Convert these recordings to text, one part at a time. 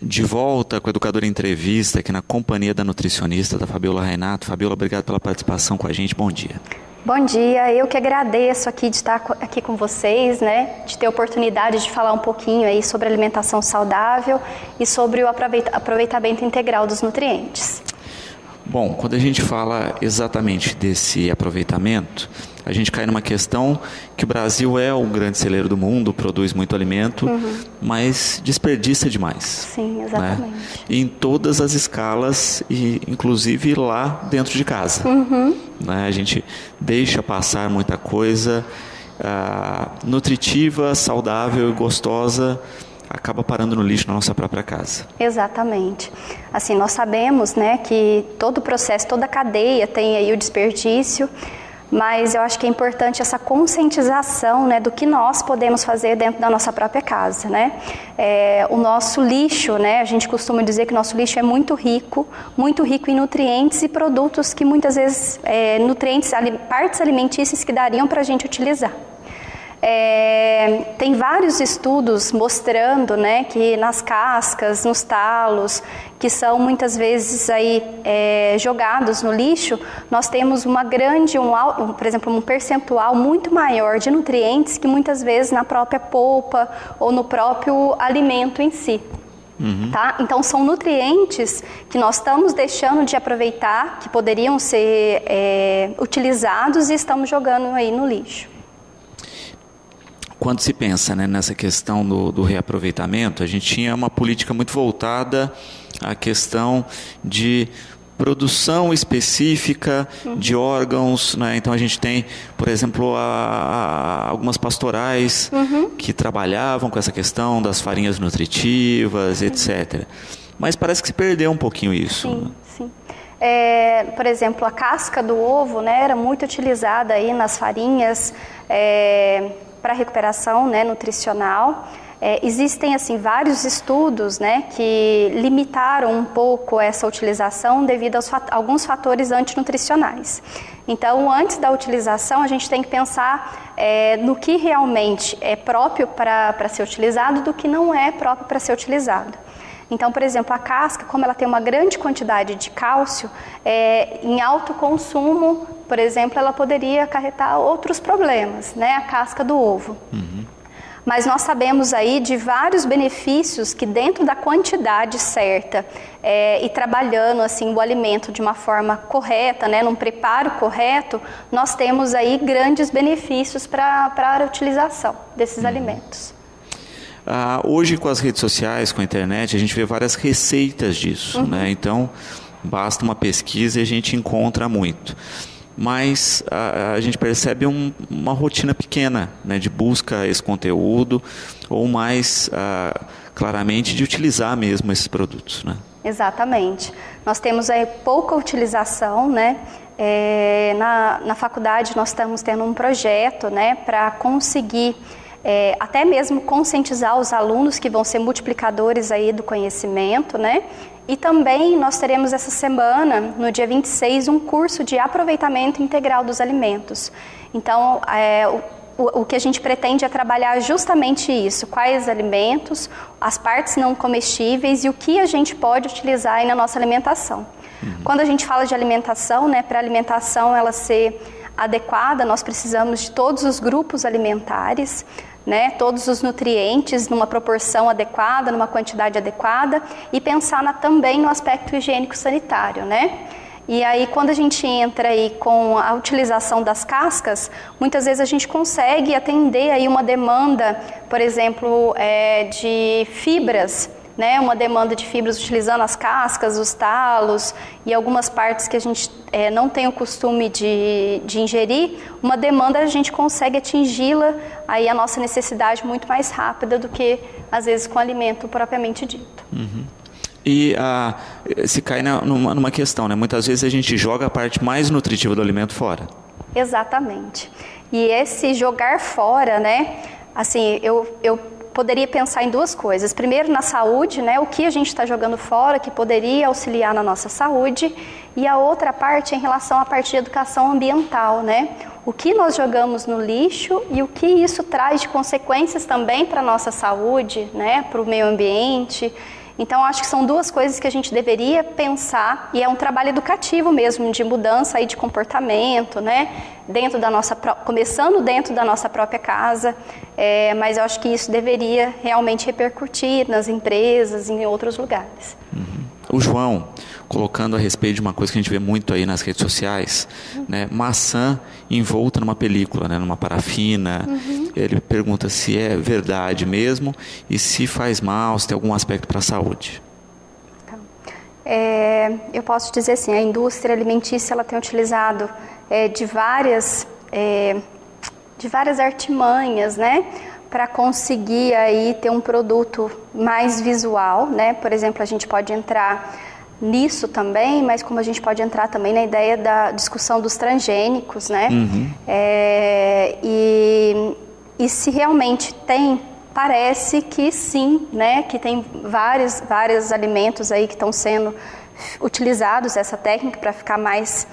De volta com a Educadora Entrevista, aqui na companhia da nutricionista, da Fabiola Reinato. Fabiola, obrigado pela participação com a gente. Bom dia. Bom dia, eu que agradeço aqui de estar aqui com vocês, né? De ter a oportunidade de falar um pouquinho aí sobre alimentação saudável e sobre o aproveitamento integral dos nutrientes. Bom, quando a gente fala exatamente desse aproveitamento, a gente cai numa questão que o Brasil é o grande celeiro do mundo, produz muito alimento, mas desperdiça demais. Sim, exatamente. Né? E em todas as escalas, e inclusive lá dentro de casa. Né? A gente deixa passar muita coisa nutritiva, saudável e gostosa, acaba parando no lixo na nossa própria casa. Exatamente. Assim, nós sabemos, né, que todo o processo, toda a cadeia tem aí o desperdício, mas eu acho que é importante essa conscientização, né, do que nós podemos fazer dentro da nossa própria casa, né? O nosso lixo, né, a gente costuma dizer que o nosso lixo é muito rico em nutrientes e produtos que muitas vezes, nutrientes, partes alimentícias que dariam para a gente utilizar. Tem vários estudos mostrando, né, que nas cascas, nos talos, que são muitas vezes aí, jogados no lixo, nós temos por exemplo, um percentual muito maior de nutrientes que muitas vezes na própria polpa ou no próprio alimento em si. Tá? Então são nutrientes que nós estamos deixando de aproveitar, que poderiam ser utilizados e estamos jogando aí no lixo. Quando se pensa, né, nessa questão do reaproveitamento, a gente tinha uma política muito voltada à questão de produção específica de órgãos, né? Então a gente tem, por exemplo, algumas pastorais que trabalhavam com essa questão das farinhas nutritivas, etc. Mas parece que se perdeu um pouquinho isso. Sim, né? sim. Por exemplo, a casca do ovo, né, era muito utilizada aí nas farinhas para recuperação, né, nutricional. Existem assim vários estudos, né, que limitaram um pouco essa utilização devido a alguns fatores antinutricionais. Então, antes da utilização, a gente tem que pensar no que realmente é próprio para ser utilizado do que não é próprio para ser utilizado. Então, por exemplo, a casca, como ela tem uma grande quantidade de cálcio, em alto consumo, por exemplo, ela poderia acarretar outros problemas, né? A casca do ovo. Mas nós sabemos aí de vários benefícios que dentro da quantidade certa e trabalhando assim o alimento de uma forma correta, né, num preparo correto, nós temos aí grandes benefícios para a utilização desses alimentos. Hoje, com as redes sociais, com a internet, a gente vê várias receitas disso, né? Então, basta uma pesquisa e a gente encontra muito. Mas a gente percebe uma rotina pequena, né, de busca a esse conteúdo, ou mais claramente de utilizar mesmo esses produtos, né? Exatamente. Nós temos aí pouca utilização, né? Na faculdade nós estamos tendo um projeto, né, para conseguir até mesmo conscientizar os alunos que vão ser multiplicadores aí do conhecimento, né? E também nós teremos essa semana, no dia 26, um curso de aproveitamento integral dos alimentos. Então, o que a gente pretende é trabalhar justamente isso, quais alimentos, as partes não comestíveis e o que a gente pode utilizar aí na nossa alimentação. Quando a gente fala de alimentação, né, para a alimentação ela ser adequada, nós precisamos de todos os grupos alimentares, né, todos os nutrientes numa proporção adequada, numa quantidade adequada e pensar também no aspecto higiênico-sanitário, né? E aí quando a gente entra aí com a utilização das cascas, muitas vezes a gente consegue atender aí uma demanda, por exemplo, de fibras, né, uma demanda de fibras utilizando as cascas, os talos e algumas partes que a gente não tem o costume de ingerir, uma demanda a gente consegue atingi-la, aí a nossa necessidade muito mais rápida do que, às vezes, com o alimento propriamente dito. E se cai numa questão, né? Muitas vezes a gente joga a parte mais nutritiva do alimento fora. Exatamente. E esse jogar fora, né, assim, eu poderia pensar em duas coisas. Primeiro, na saúde, né? O que a gente está jogando fora que poderia auxiliar na nossa saúde. E a outra parte em relação à parte de educação ambiental, né? O que nós jogamos no lixo e o que isso traz de consequências também para a nossa saúde, né? Para o meio ambiente. Então, acho que são duas coisas que a gente deveria pensar, e é um trabalho educativo mesmo, de mudança aí de comportamento, né? Começando dentro da nossa própria casa, mas eu acho que isso deveria realmente repercutir nas empresas e em outros lugares. O João, colocando a respeito de uma coisa que a gente vê muito aí nas redes sociais, né? Maçã envolta numa película, né? Numa parafina. Ele pergunta se é verdade mesmo e se faz mal, se tem algum aspecto para a saúde. Eu posso dizer assim, a indústria alimentícia ela tem utilizado de várias artimanhas, né? Para conseguir aí ter um produto mais visual, né? Por exemplo, a gente pode entrar nisso também, mas como a gente pode entrar também na ideia da discussão dos transgênicos, né? E se realmente tem, parece que sim, né? Que tem vários alimentos aí que estão sendo utilizados essa técnica para ficar mais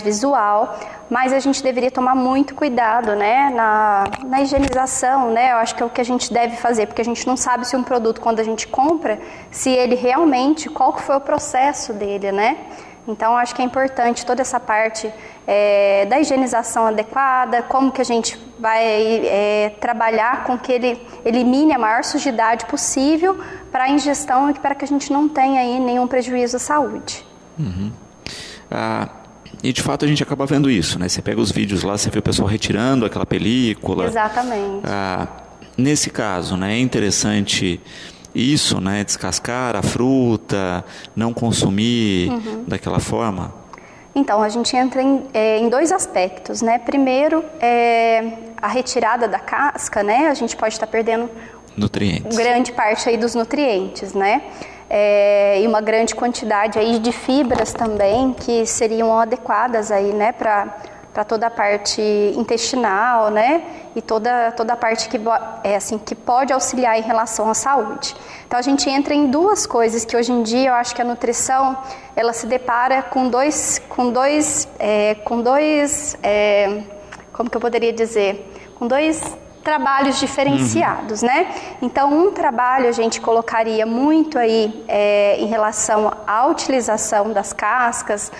visual, mas a gente deveria tomar muito cuidado, né, na higienização, né, eu acho que é o que a gente deve fazer, porque a gente não sabe se um produto, quando a gente compra, se ele realmente, qual que foi o processo dele, né, então acho que é importante toda essa parte da higienização adequada, como que a gente vai trabalhar com que ele elimine a maior sujidade possível para a ingestão e para que a gente não tenha aí nenhum prejuízo à saúde. E de fato a gente acaba vendo isso, né? Você pega os vídeos lá, você vê o pessoal retirando aquela película. Exatamente. Nesse caso, né, é interessante isso, né? Descascar a fruta, não consumir daquela forma. Então, a gente entra em dois aspectos, né? Primeiro, a retirada da casca, né? A gente pode estar perdendo nutrientes. Grande parte aí dos nutrientes, né? E uma grande quantidade aí de fibras também que seriam adequadas aí, né, para toda a parte intestinal, né, e toda a parte que pode auxiliar em relação à saúde. Então a gente entra em duas coisas que hoje em dia eu acho que a nutrição ela se depara com dois como que eu poderia dizer, com dois trabalhos diferenciados, né? Então, um trabalho a gente colocaria muito aí em relação à utilização das cascas,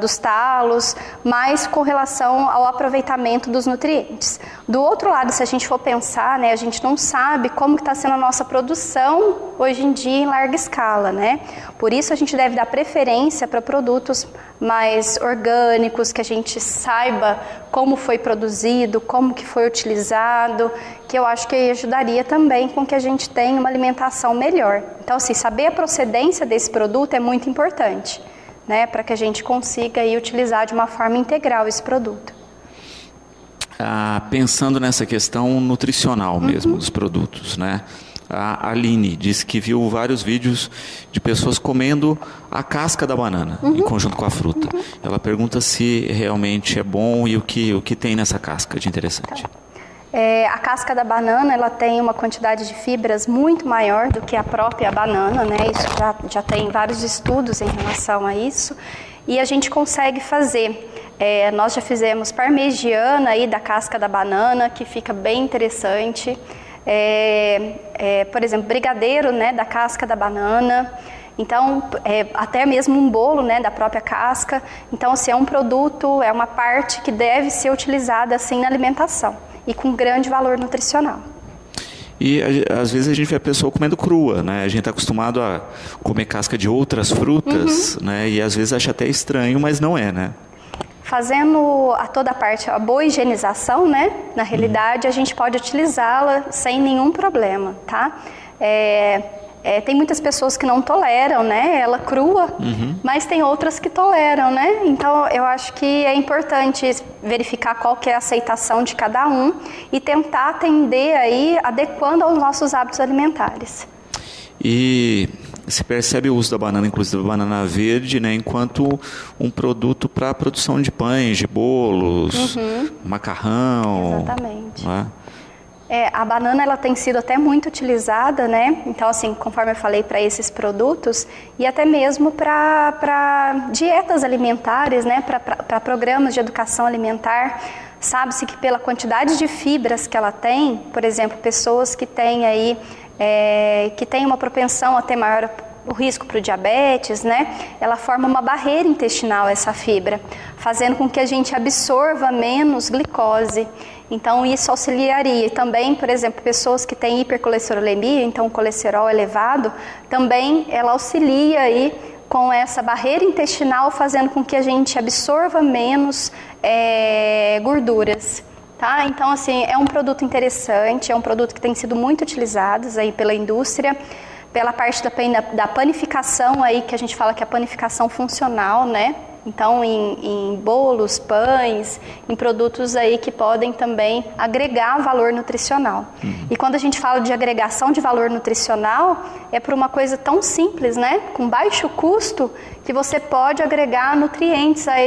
dos talos, mas com relação ao aproveitamento dos nutrientes. Do outro lado, se a gente for pensar, né, a gente não sabe como está sendo a nossa produção hoje em dia em larga escala, né? Por isso a gente deve dar preferência para produtos mais orgânicos, que a gente saiba como foi produzido, como que foi utilizado, que eu acho que ajudaria também com que a gente tenha uma alimentação melhor. Então, assim, saber a procedência desse produto é muito importante, né, para que a gente consiga aí utilizar de uma forma integral esse produto. Pensando nessa questão nutricional mesmo dos produtos, né? A Aline disse que viu vários vídeos de pessoas comendo a casca da banana em conjunto com a fruta. Ela pergunta se realmente é bom e o que tem nessa casca de interessante. A casca da banana ela tem uma quantidade de fibras muito maior do que a própria banana, né? Isso já tem vários estudos em relação a isso. E a gente consegue fazer. Nós já fizemos parmegiana aí da casca da banana, que fica bem interessante. Por exemplo, brigadeiro, né, da casca da banana. Então, até mesmo um bolo, né, da própria casca. Então, assim, é um produto, é uma parte que deve ser utilizada assim na alimentação e com grande valor nutricional. E às vezes a gente vê a pessoa comendo crua, né? A gente está acostumado a comer casca de outras frutas, né? E às vezes acha até estranho, mas não é, né? Fazendo a boa higienização, né? Na realidade, a gente pode utilizá-la sem nenhum problema, tá? Tem muitas pessoas que não toleram, né? Ela crua, mas tem outras que toleram, né? Então, eu acho que é importante verificar qual que é a aceitação de cada um e tentar atender aí, adequando aos nossos hábitos alimentares. E se percebe o uso da banana, inclusive da banana verde, né, enquanto um produto para a produção de pães, de bolos, macarrão. Exatamente. Né? A banana ela tem sido até muito utilizada, né? Então, assim, conforme eu falei, para esses produtos e até mesmo para dietas alimentares, né? Para programas de educação alimentar. Sabe-se que pela quantidade de fibras que ela tem, por exemplo, pessoas que têm aí que tem uma propensão a ter maior o risco para o diabetes, né? Ela forma uma barreira intestinal, essa fibra, fazendo com que a gente absorva menos glicose. Então, isso auxiliaria. E também, por exemplo, pessoas que têm hipercolesterolemia, então colesterol elevado, também ela auxilia aí com essa barreira intestinal, fazendo com que a gente absorva menos gorduras. Tá? Então, assim, é um produto interessante, é um produto que tem sido muito utilizado aí pela indústria, pela parte da panificação aí, que a gente fala que é a panificação funcional, né? Então, em bolos, pães, em produtos aí que podem também agregar valor nutricional. E quando a gente fala de agregação de valor nutricional, é por uma coisa tão simples, né? Com baixo custo, que você pode agregar nutrientes a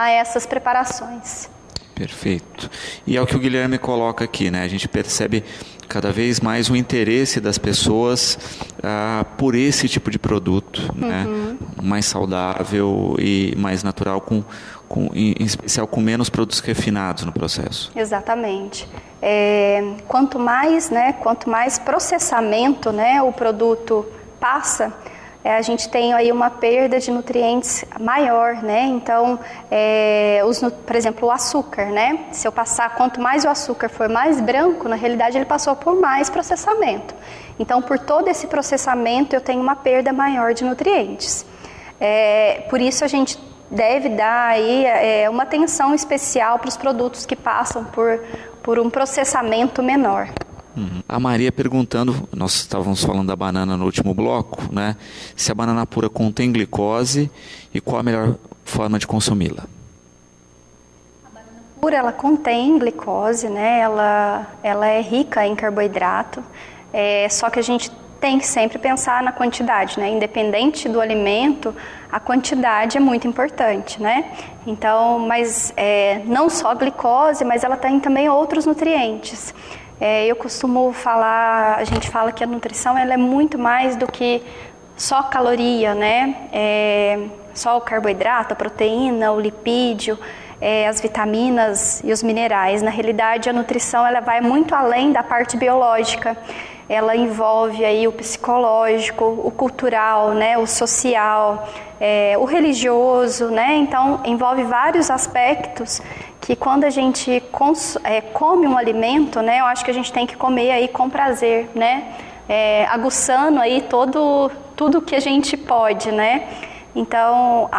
essas preparações. Perfeito. E é o que o Guilherme coloca aqui, né? A gente percebe cada vez mais o interesse das pessoas por esse tipo de produto, né? Mais saudável e mais natural, em especial com menos produtos refinados no processo. Exatamente. Quanto mais processamento, né, o produto passa, a gente tem aí uma perda de nutrientes maior, né? Então, por exemplo, o açúcar, né? Se eu passar, quanto mais o açúcar for mais branco, na realidade ele passou por mais processamento. Então, por todo esse processamento, eu tenho uma perda maior de nutrientes. Por isso, a gente deve dar aí uma atenção especial para os produtos que passam por um processamento menor. A Maria perguntando, nós estávamos falando da banana no último bloco, né? Se a banana pura contém glicose e qual a melhor forma de consumi-la? A banana pura, ela contém glicose, né? Ela é rica em carboidrato, só que a gente tem que sempre pensar na quantidade, né? Independente do alimento, a quantidade é muito importante, né? Então, mas não só glicose, mas ela tem também outros nutrientes. Eu costumo falar, a gente fala que a nutrição ela é muito mais do que só caloria, né? Só o carboidrato, a proteína, o lipídio, as vitaminas e os minerais. Na realidade, a nutrição ela vai muito além da parte biológica. Ela envolve aí o psicológico, o cultural, né? O social, o religioso, né? Então, envolve vários aspectos que quando a gente come um alimento, né, eu acho que a gente tem que comer aí com prazer, né, aguçando aí tudo que a gente pode, né. Então,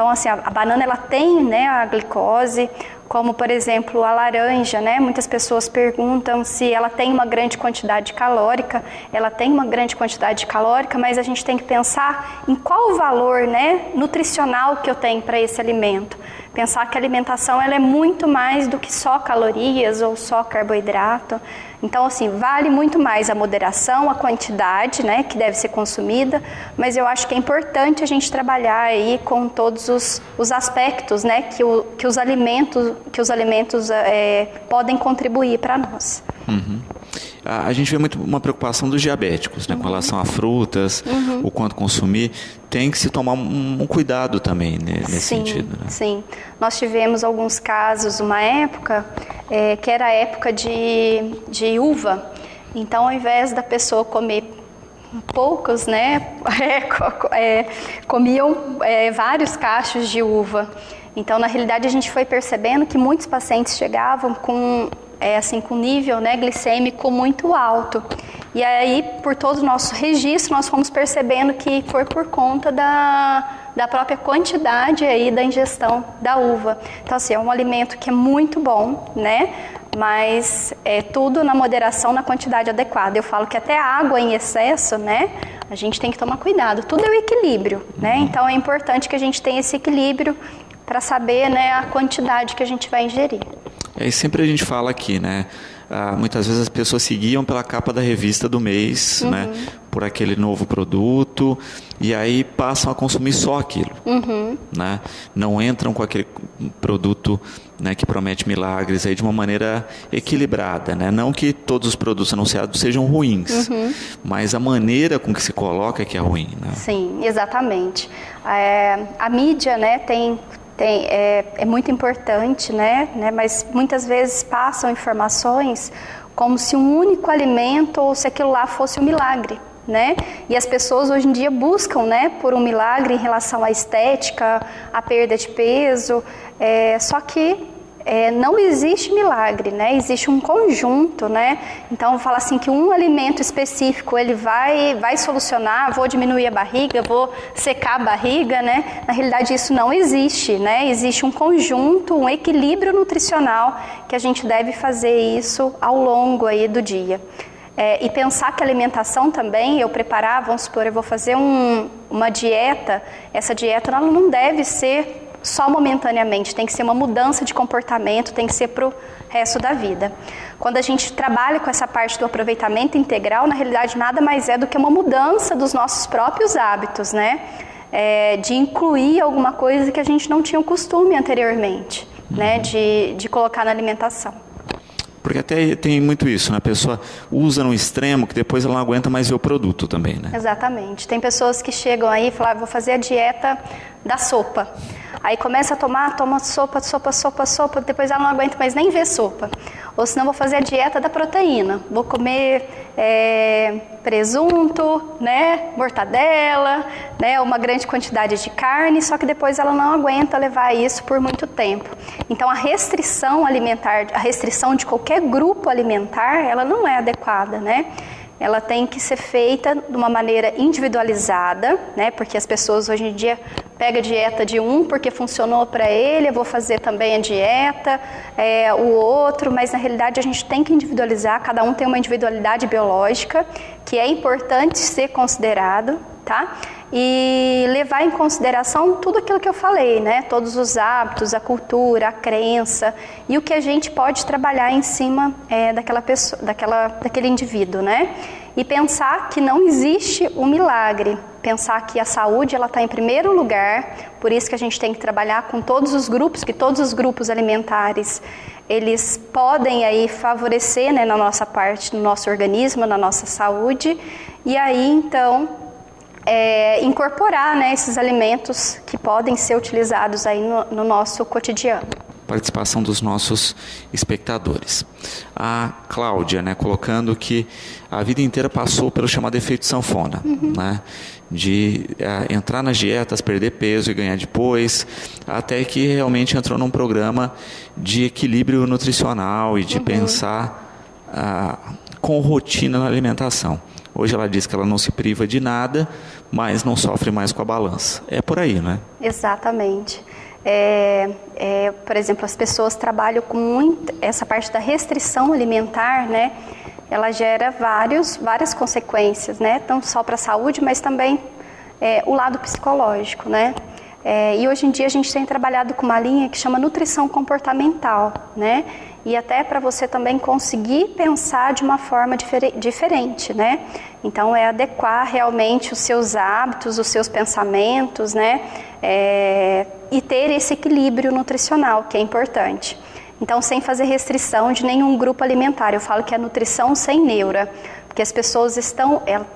assim, a banana ela tem, né, a glicose, como por exemplo a laranja, né? Muitas pessoas perguntam se ela tem uma grande quantidade calórica. Ela tem uma grande quantidade calórica, mas a gente tem que pensar em qual o valor, né, nutricional que eu tenho para esse alimento. Pensar que a alimentação ela é muito mais do que só calorias ou só carboidrato. Então, assim, vale muito mais a moderação, a quantidade, né, que deve ser consumida, mas eu acho que é importante a gente trabalhar aí com todos os aspectos, né, que os alimentos podem contribuir para nós. A gente vê muito uma preocupação dos diabéticos, né, com relação a frutas, o quanto consumir. Tem que se tomar um cuidado também, né, nesse sentido. Né? Sim, nós tivemos alguns casos, uma época, que era a época de uva. Então, ao invés da pessoa comer poucos, né, comiam vários cachos de uva. Então, na realidade, a gente foi percebendo que muitos pacientes chegavam com nível, né, glicêmico muito alto. E aí, por todo o nosso registro, nós fomos percebendo que foi por conta da própria quantidade aí da ingestão da uva. Então, assim, é um alimento que é muito bom, né? Mas tudo na moderação, na quantidade adequada. Eu falo que até a água em excesso, né? A gente tem que tomar cuidado. Tudo é o equilíbrio, né? Então, é importante que a gente tenha esse equilíbrio para saber, né, a quantidade que a gente vai ingerir. E sempre a gente fala aqui, né? Muitas vezes as pessoas se guiam pela capa da revista do mês, né? Por aquele novo produto, e aí passam a consumir só aquilo, né? Não entram com aquele produto, né, que promete milagres aí de uma maneira equilibrada, né? Não que todos os produtos anunciados sejam ruins, mas a maneira com que se coloca é que é ruim, né? Sim, exatamente. A mídia, né, é muito importante, né? Mas muitas vezes passam informações como se um único alimento ou se aquilo lá fosse um milagre, né? E as pessoas hoje em dia buscam, né, por um milagre em relação à estética, à perda de peso, só que não existe milagre, né? Existe um conjunto, né? Então, fala assim que um alimento específico ele vai solucionar, vou diminuir a barriga, vou secar a barriga, né? Na realidade, isso não existe, né? Existe um conjunto, um equilíbrio nutricional que a gente deve fazer isso ao longo aí do dia. E pensar que a alimentação também, eu preparar, vamos supor, eu vou fazer uma dieta, essa dieta ela não deve ser só momentaneamente, tem que ser uma mudança de comportamento, tem que ser para o resto da vida. Quando a gente trabalha com essa parte do aproveitamento integral, na realidade nada mais é do que uma mudança dos nossos próprios hábitos, né? De incluir alguma coisa que a gente não tinha o costume anteriormente, né? De colocar na alimentação. Porque até tem muito isso, né? A pessoa usa no extremo que depois ela não aguenta mais ver o produto também, né? Exatamente. Tem pessoas que chegam aí e falam, vou fazer a dieta da sopa. Aí começa a toma sopa, depois ela não aguenta mais nem ver sopa. Ou senão vou fazer a dieta da proteína. Vou comer presunto, né, mortadela, né, uma grande quantidade de carne, só que depois ela não aguenta levar isso por muito tempo. Então a restrição alimentar, a restrição de qualquer grupo alimentar, ela não é adequada, né? Ela tem que ser feita de uma maneira individualizada, né? Porque as pessoas hoje em dia pegam a dieta de um porque funcionou para ele, eu vou fazer também a dieta, o outro, mas na realidade a gente tem que individualizar, cada um tem uma individualidade biológica que é importante ser considerado, tá? E levar em consideração tudo aquilo que eu falei, né? Todos os hábitos, a cultura, a crença e o que a gente pode trabalhar em cima daquela pessoa, daquele indivíduo, né? E pensar que não existe um milagre, pensar que a saúde ela está em primeiro lugar, por isso que a gente tem que trabalhar com todos os grupos, que todos os grupos alimentares eles podem aí favorecer, né, na nossa parte, no nosso organismo, na nossa saúde, e aí então incorporar, né, esses alimentos que podem ser utilizados aí no nosso cotidiano. Participação dos nossos espectadores. A Cláudia, né, colocando que a vida inteira passou pelo chamado efeito sanfona, né, de entrar nas dietas, perder peso e ganhar depois, até que realmente entrou num programa de equilíbrio nutricional e de pensar com rotina na alimentação. Hoje ela diz que ela não se priva de nada, mas não sofre mais com a balança. É por aí, né? Exatamente. Por exemplo, as pessoas trabalham com muito essa parte da restrição alimentar, né? Ela gera várias consequências, né? Não só para a saúde, mas também o lado psicológico, né? E hoje em dia a gente tem trabalhado com uma linha que chama nutrição comportamental, né? E até para você também conseguir pensar de uma forma diferente, né? Então adequar realmente os seus hábitos, os seus pensamentos, né? E ter esse equilíbrio nutricional, que é importante. Então, sem fazer restrição de nenhum grupo alimentar. Eu falo que é nutrição sem neura, porque as pessoas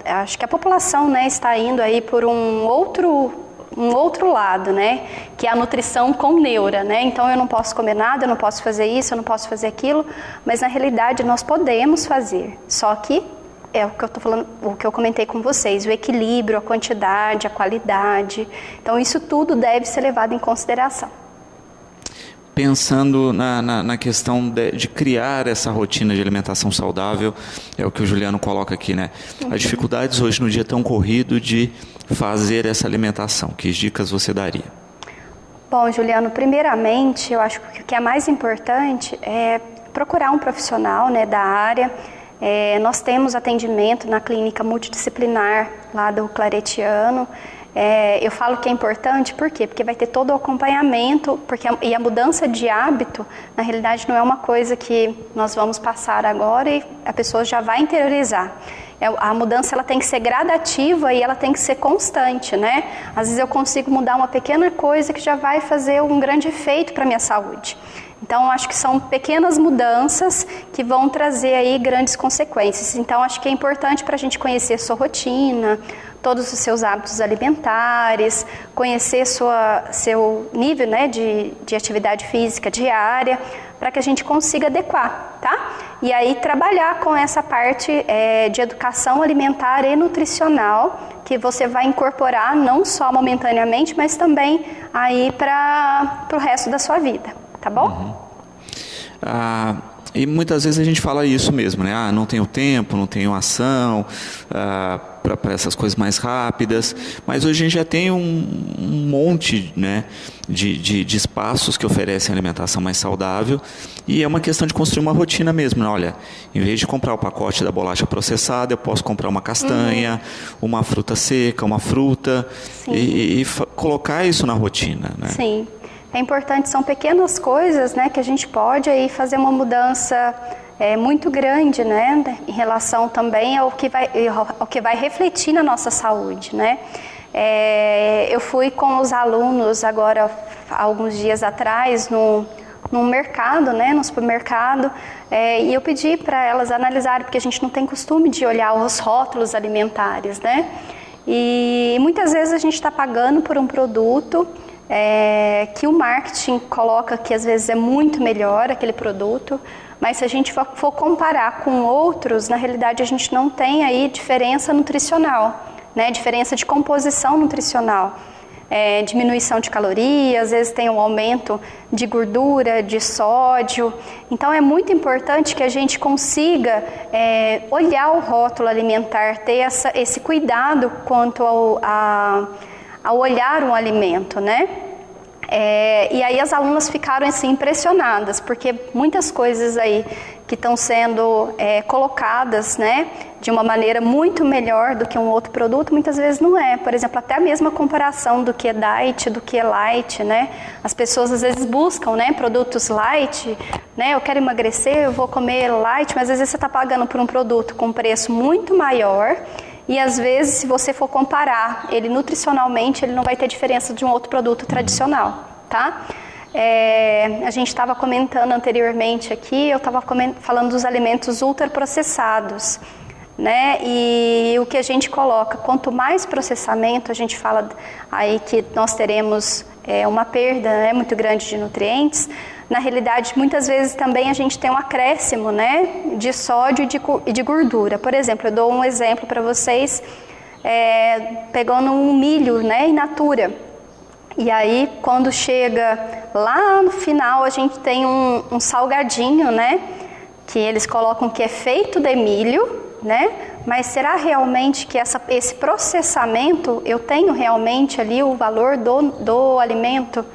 acho que a população, né, está indo aí por um outro lado, né, que é a nutrição com neura, né, então eu não posso comer nada, eu não posso fazer isso, eu não posso fazer aquilo, mas na realidade nós podemos fazer, só que é o que eu estou falando, o que eu comentei com vocês, o equilíbrio, a quantidade, a qualidade, então isso tudo deve ser levado em consideração. Pensando na questão de criar essa rotina de alimentação saudável, é o que o Juliano coloca aqui, né? As dificuldades hoje no dia tão corrido de fazer essa alimentação, que dicas você daria? Bom, Juliano, primeiramente, eu acho que o que é mais importante é procurar um profissional, né, da área. Nós temos atendimento na clínica multidisciplinar lá do Claretiano. Eu falo que é importante, por quê? Porque vai ter todo o acompanhamento, e a mudança de hábito, na realidade, não é uma coisa que nós vamos passar agora e a pessoa já vai interiorizar. A mudança ela tem que ser gradativa e ela tem que ser constante, né? Às vezes eu consigo mudar uma pequena coisa que já vai fazer um grande efeito para a minha saúde. Então, acho que são pequenas mudanças que vão trazer aí grandes consequências. Então, acho que é importante para a gente conhecer sua rotina, todos os seus hábitos alimentares, conhecer seu nível, né, de atividade física diária, para que a gente consiga adequar, tá? E aí trabalhar com essa parte de educação alimentar e nutricional, que você vai incorporar não só momentaneamente, mas também aí para o resto da sua vida, tá bom? E muitas vezes a gente fala isso mesmo, né? Não tenho tempo, não tenho ação para essas coisas mais rápidas. Mas hoje a gente já tem um monte, né, de espaços que oferecem alimentação mais saudável. E é uma questão de construir uma rotina mesmo, né? Olha, em vez de comprar o pacote da bolacha processada, eu posso comprar uma castanha, uma fruta seca, uma fruta e colocar isso na rotina, né? Sim. É importante, são pequenas coisas, né, que a gente pode aí fazer uma mudança muito grande, né, em relação também ao que vai refletir na nossa saúde, né. Eu fui com os alunos agora, há alguns dias atrás, num mercado, né, no supermercado, e eu pedi para elas analisarem, porque a gente não tem costume de olhar os rótulos alimentares, né, e muitas vezes a gente está pagando por um produto que o marketing coloca que às vezes é muito melhor aquele produto, mas se a gente for comparar com outros, na realidade a gente não tem aí diferença nutricional, né? Diferença de composição nutricional, diminuição de calorias, às vezes tem um aumento de gordura, de sódio. Então é muito importante que a gente consiga olhar o rótulo alimentar, ter esse cuidado quanto ao olhar um alimento, né? E aí as alunas ficaram assim impressionadas, porque muitas coisas aí que estão sendo colocadas, né, de uma maneira muito melhor do que um outro produto, muitas vezes não é. Por exemplo, até a mesma comparação do que é diet, do que é light, né? As pessoas às vezes buscam, né, produtos light, né? Eu quero emagrecer, eu vou comer light, mas às vezes você está pagando por um produto com preço muito maior. E às vezes, se você for comparar, ele nutricionalmente, ele não vai ter diferença de um outro produto tradicional, tá? A gente estava comentando anteriormente aqui, eu estava falando dos alimentos ultraprocessados, né? E o que a gente coloca, quanto mais processamento, a gente fala aí que nós teremos uma perda, né, muito grande de nutrientes. Na realidade, muitas vezes também a gente tem um acréscimo, né, de sódio e de gordura. Por exemplo, eu dou um exemplo para vocês, pegando um milho, né, in natura. E aí, quando chega lá no final, a gente tem um salgadinho, né, que eles colocam que é feito de milho, né, mas será realmente que esse processamento, eu tenho realmente ali o valor do alimento?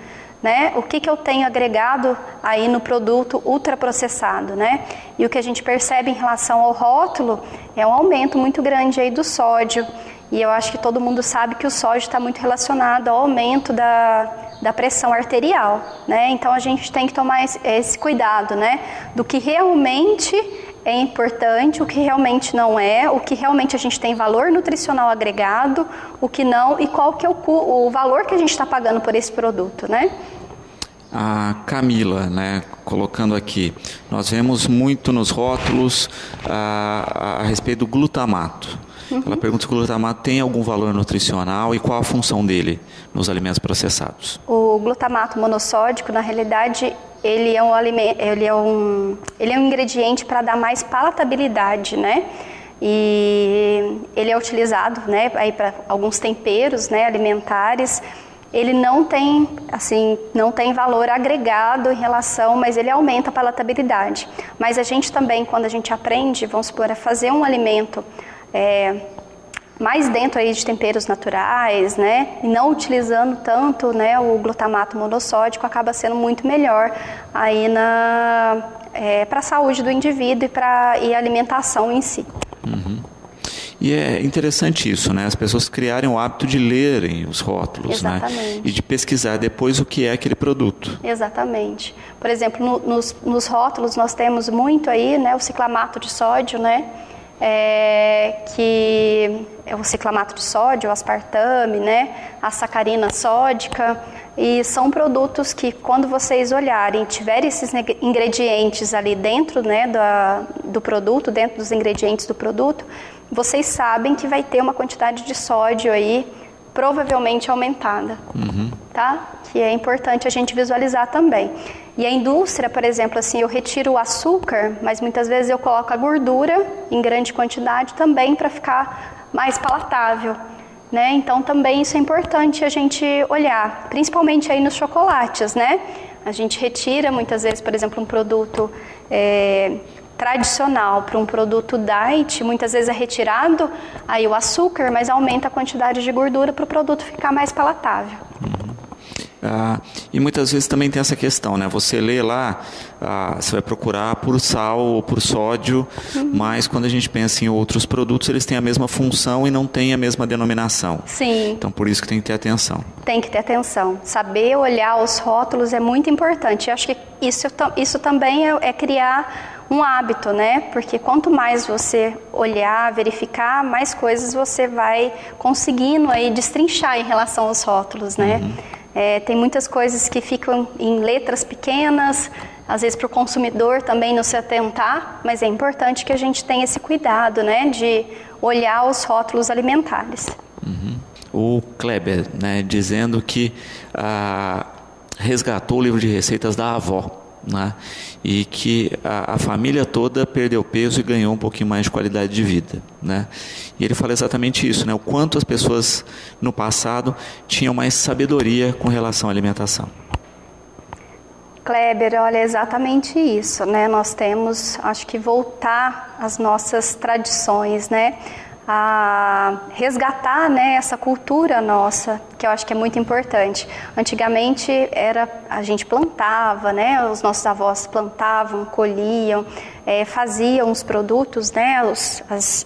Né? O que eu tenho agregado aí no produto ultraprocessado, né? E o que a gente percebe em relação ao rótulo é um aumento muito grande aí do sódio. E eu acho que todo mundo sabe que o sódio está muito relacionado ao aumento da pressão arterial, né? Então a gente tem que tomar esse cuidado, né? Do que realmente é importante, o que realmente não é, o que realmente a gente tem valor nutricional agregado, o que não, e qual que é o valor que a gente está pagando por esse produto, né? A Camila, né, colocando aqui, nós vemos muito nos rótulos a respeito do glutamato. Ela pergunta se o glutamato tem algum valor nutricional e qual a função dele nos alimentos processados. O glutamato monossódico, na realidade, ele é um ingrediente para dar mais palatabilidade, né? E ele é utilizado, né, aí para alguns temperos, né, alimentares. Ele não tem valor agregado em relação, mas ele aumenta a palatabilidade. Mas a gente também, quando a gente aprende, vamos supor, a fazer um alimento mais dentro aí de temperos naturais, né, e não utilizando tanto, né, o glutamato monossódico, acaba sendo muito melhor aí para a saúde do indivíduo e a alimentação em si. Uhum. E é interessante isso, né? As pessoas criarem o hábito de lerem os rótulos, né? E de pesquisar depois o que é aquele produto. Exatamente. Por exemplo, nos rótulos nós temos muito aí, né, o ciclamato de sódio, né? Que é o ciclamato de sódio, o aspartame, né? A sacarina sódica. E são produtos que, quando vocês olharem, tiverem esses ingredientes ali dentro, né, do produto, dentro dos ingredientes do produto, vocês sabem que vai ter uma quantidade de sódio aí provavelmente aumentada, tá? Que é importante a gente visualizar também. E a indústria, por exemplo, assim, eu retiro o açúcar, mas muitas vezes eu coloco a gordura em grande quantidade também para ficar mais palatável, né? Então também isso é importante a gente olhar, principalmente aí nos chocolates, né? A gente retira muitas vezes, por exemplo, um produto tradicional para um produto diet, muitas vezes é retirado aí o açúcar, mas aumenta a quantidade de gordura para o produto ficar mais palatável. E muitas vezes também tem essa questão, né? Você lê lá, você vai procurar por sal ou por sódio, mas quando a gente pensa em outros produtos, eles têm a mesma função e não têm a mesma denominação. Sim. Então, por isso que tem que ter atenção. Tem que ter atenção. Saber olhar os rótulos é muito importante. Eu acho que isso também é criar um hábito, né? Porque quanto mais você olhar, verificar, mais coisas você vai conseguindo aí destrinchar em relação aos rótulos, né? Tem muitas coisas que ficam em letras pequenas, às vezes para o consumidor também não se atentar, mas é importante que a gente tenha esse cuidado, né? De olhar os rótulos alimentares. O Kleber, né, dizendo que resgatou o livro de receitas da avó, né, e que a família toda perdeu peso e ganhou um pouquinho mais de qualidade de vida, né? E ele fala exatamente isso, né, o quanto as pessoas no passado tinham mais sabedoria com relação à alimentação. Kleber, olha, é exatamente isso, né? Nós temos, acho que, voltar às nossas tradições, né? A resgatar, né, essa cultura nossa, que eu acho que é muito importante. Antigamente a gente plantava, né, os nossos avós plantavam, colhiam, faziam os produtos, né,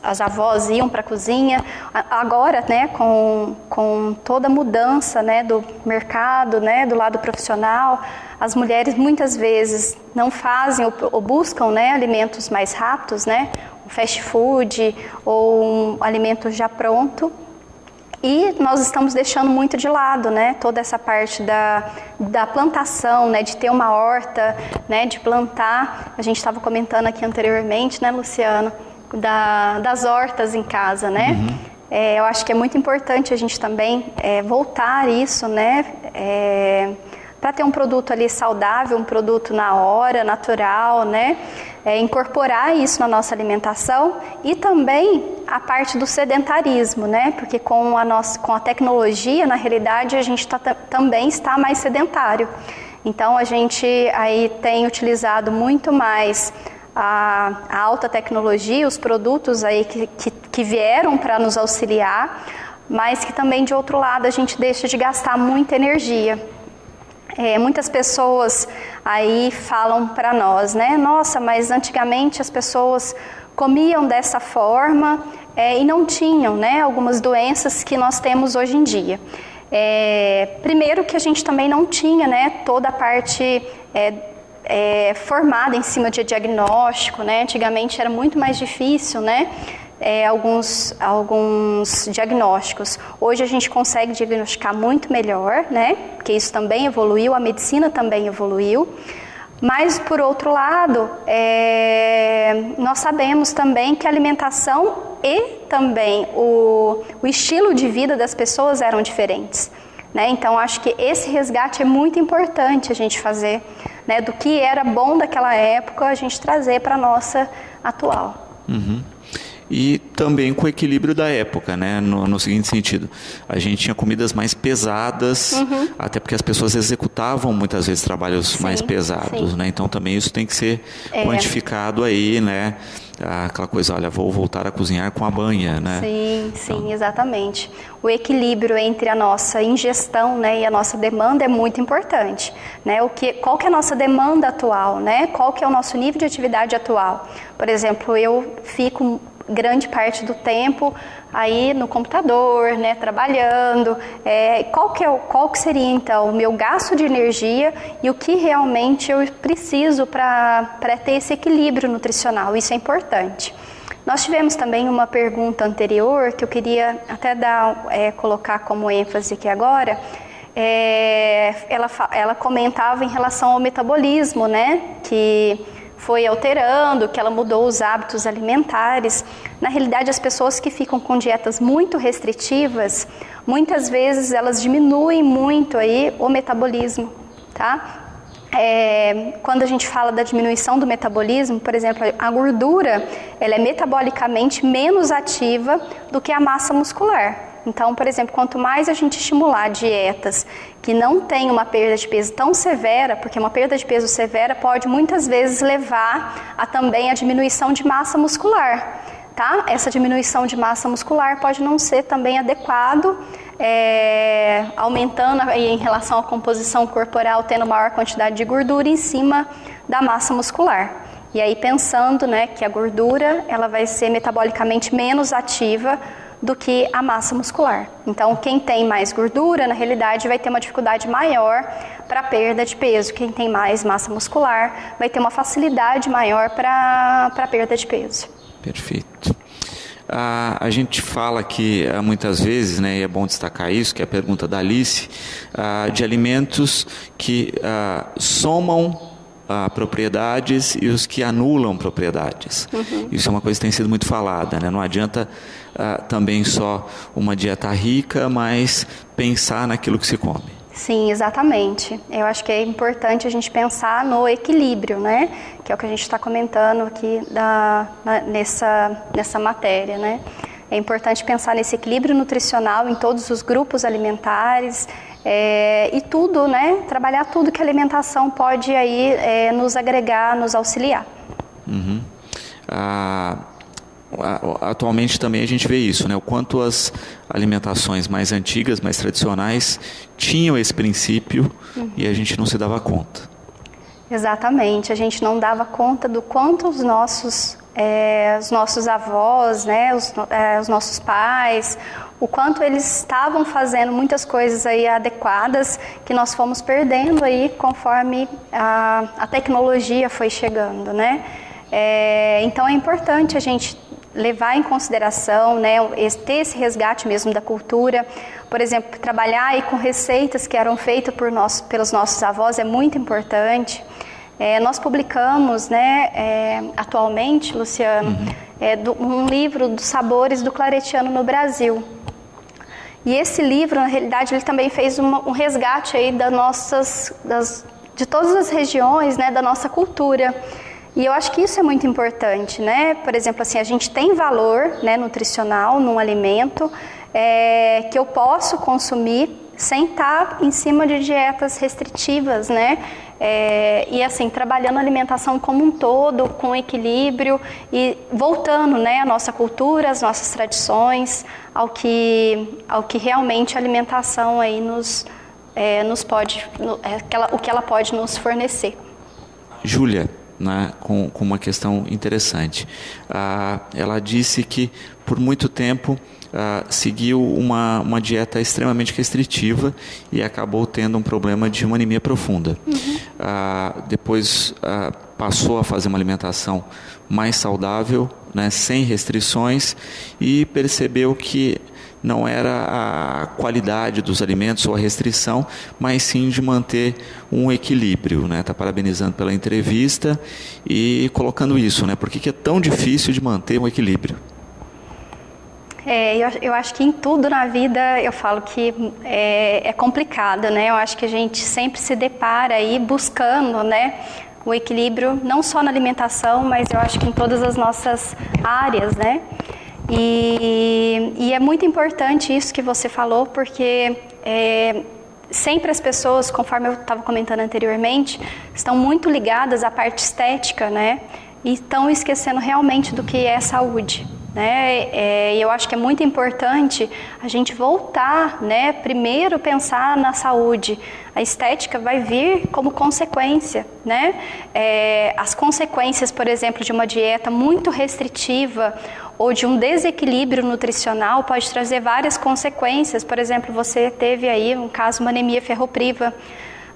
as avós iam para a cozinha. Agora, né, com toda a mudança, né, do mercado, né, do lado profissional, as mulheres muitas vezes não fazem ou buscam, né, alimentos mais rápidos, né, um fast food ou um alimento já pronto, e nós estamos deixando muito de lado, né, toda essa parte da plantação, né, de ter uma horta, né, de plantar. A gente estava comentando aqui anteriormente, né, Luciano, das hortas em casa, né? Eu acho que é muito importante a gente também voltar isso, né, para ter um produto ali saudável, um produto na hora, natural, né? Incorporar isso na nossa alimentação, e também a parte do sedentarismo, né? Porque com a tecnologia, na realidade, a gente também está mais sedentário. Então, a gente aí tem utilizado muito mais a alta tecnologia, os produtos aí que vieram para nos auxiliar, mas que também, de outro lado, a gente deixa de gastar muita energia. Muitas pessoas aí falam para nós, né? Nossa, mas antigamente as pessoas comiam dessa forma e não tinham, né, algumas doenças que nós temos hoje em dia. Primeiro que a gente também não tinha, né, toda a parte formada em cima de diagnóstico, né? Antigamente era muito mais difícil, né? Alguns diagnósticos. Hoje a gente consegue diagnosticar muito melhor, né? Porque isso também evoluiu, a medicina também evoluiu. Mas, por outro lado, nós sabemos também que a alimentação e também o estilo de vida das pessoas eram diferentes, né? Então, acho que esse resgate é muito importante a gente fazer, né? Do que era bom daquela época, a gente trazer para a nossa atual. E também com o equilíbrio da época, né? No seguinte sentido, a gente tinha comidas mais pesadas, até porque as pessoas executavam muitas vezes trabalhos mais pesados, né? Então também isso tem que ser quantificado aí, né? Aquela coisa, olha, vou voltar a cozinhar com a banha, né? Sim, exatamente. O equilíbrio entre a nossa ingestão, né, e a nossa demanda é muito importante, né? Qual que é a nossa demanda atual, né? Qual que é o nosso nível de atividade atual? Por exemplo, eu fico grande parte do tempo aí no computador, né, trabalhando. Qual que seria então o meu gasto de energia e o que realmente eu preciso para ter esse equilíbrio nutricional? Isso é importante. Nós tivemos também uma pergunta anterior que eu queria até colocar como ênfase aqui agora. Ela comentava em relação ao metabolismo, né, que foi alterando, que ela mudou os hábitos alimentares. Na realidade, as pessoas que ficam com dietas muito restritivas, muitas vezes elas diminuem muito aí o metabolismo, tá? quando a gente fala da diminuição do metabolismo, por exemplo, a gordura, ela é metabolicamente menos ativa do que a massa muscular. Então, por exemplo, quanto mais a gente estimular dietas que não tem uma perda de peso tão severa, porque uma perda de peso severa pode muitas vezes levar a também a diminuição de massa muscular, tá? Essa diminuição de massa muscular pode não ser também adequado, aumentando aí em relação à composição corporal, tendo maior quantidade de gordura em cima da massa muscular. E aí pensando, né, que a gordura ela vai ser metabolicamente menos ativa do que a massa muscular. Então, quem tem mais gordura, na realidade, vai ter uma dificuldade maior para a perda de peso. Quem tem mais massa muscular vai ter uma facilidade maior para a perda de peso. Perfeito. A gente fala aqui muitas vezes, né, e é bom destacar isso, que é a pergunta da Alice, de alimentos que somam propriedades e os que anulam propriedades. Uhum. Isso é uma coisa que tem sido muito falada, né? Não adianta também só uma dieta rica, mas pensar naquilo que se come. Sim, exatamente. Eu acho que é importante a gente pensar no equilíbrio, né? Que é o que a gente está comentando aqui nessa matéria, né? É importante pensar nesse equilíbrio nutricional em todos os grupos alimentares, e tudo, né? Trabalhar tudo que a alimentação pode aí nos agregar, nos auxiliar. Uhum. Atualmente também a gente vê isso, né? O quanto as alimentações mais antigas, mais tradicionais, tinham esse princípio e a gente não se dava conta. Exatamente, a gente não dava conta do quanto os nossos avós, né? Os nossos pais, o quanto eles estavam fazendo muitas coisas aí adequadas que nós fomos perdendo aí conforme a tecnologia foi chegando, né? Então é importante a gente levar em consideração, né, ter esse resgate mesmo da cultura. Por exemplo, trabalhar aí com receitas que eram feitas pelos nossos avós é muito importante. Nós publicamos, né, atualmente, Luciano, um livro dos sabores do claretiano no Brasil. E esse livro, na realidade, ele também fez um resgate aí de todas as regiões, né, da nossa cultura. E eu acho que isso é muito importante, né? Por exemplo, assim, a gente tem valor, né, nutricional num alimento que eu posso consumir sem estar em cima de dietas restritivas, né? E assim, trabalhando a alimentação como um todo, com equilíbrio e voltando, né, à nossa cultura, às nossas tradições, ao que realmente a alimentação aí o que ela pode nos fornecer. Júlia, né, com uma questão interessante. Ela disse que por muito tempo seguiu uma dieta extremamente restritiva e acabou tendo um problema de uma anemia profunda. Uhum. Depois passou a fazer uma alimentação mais saudável, né, sem restrições, e percebeu que não era a qualidade dos alimentos ou a restrição, mas sim de manter um equilíbrio, né? Tá parabenizando pela entrevista e colocando isso, né? Por que é tão difícil de manter um equilíbrio? Eu acho que em tudo na vida eu falo que é complicado, né? Eu acho que a gente sempre se depara aí buscando, né, o equilíbrio, não só na alimentação, mas eu acho que em todas as nossas áreas, né? E é muito importante isso que você falou, porque sempre as pessoas, conforme eu estava comentando anteriormente, estão muito ligadas à parte estética, né? E estão esquecendo realmente do que é saúde, né? E eu acho que é muito importante a gente voltar, né? Primeiro pensar na saúde. A estética vai vir como consequência, né? As consequências, por exemplo, de uma dieta muito restritiva ou de um desequilíbrio nutricional pode trazer várias consequências. Por exemplo, você teve aí um caso, uma anemia ferropriva,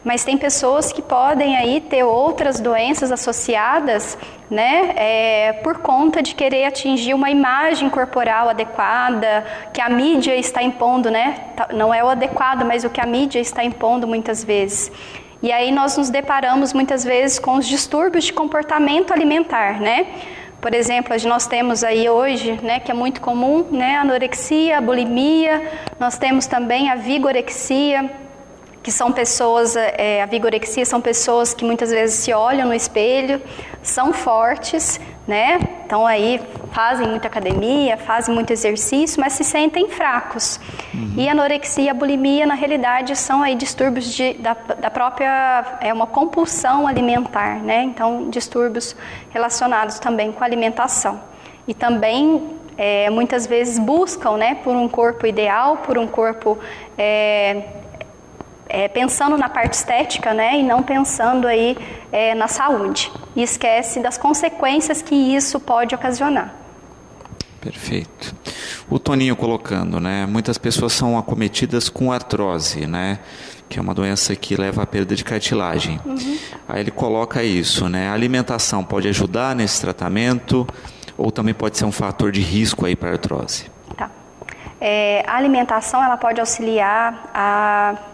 mas tem pessoas que podem aí ter outras doenças associadas, né, por conta de querer atingir uma imagem corporal adequada, que a mídia está impondo, né? Não é o adequado, mas o que a mídia está impondo muitas vezes. E aí nós nos deparamos muitas vezes com os distúrbios de comportamento alimentar, né? Por exemplo, nós temos aí hoje, né, que é muito comum, né, a anorexia, a bulimia, nós temos também a vigorexia, que são pessoas, a vigorexia são pessoas que muitas vezes se olham no espelho, são fortes, né? Então aí fazem muita academia, fazem muito exercício, mas se sentem fracos. E a anorexia e a bulimia, na realidade, são aí distúrbios da própria, uma compulsão alimentar, né? Então, distúrbios relacionados também com a alimentação. E também, muitas vezes, buscam, né, por um corpo ideal, por um corpo pensando na parte estética, né, e não pensando aí na saúde. E esquece das consequências que isso pode ocasionar. Perfeito. O Toninho colocando, né, muitas pessoas são acometidas com artrose, né, que é uma doença que leva à perda de cartilagem. Aí ele coloca isso, né, a alimentação pode ajudar nesse tratamento ou também pode ser um fator de risco aí para a artrose? Tá. A alimentação, ela pode auxiliar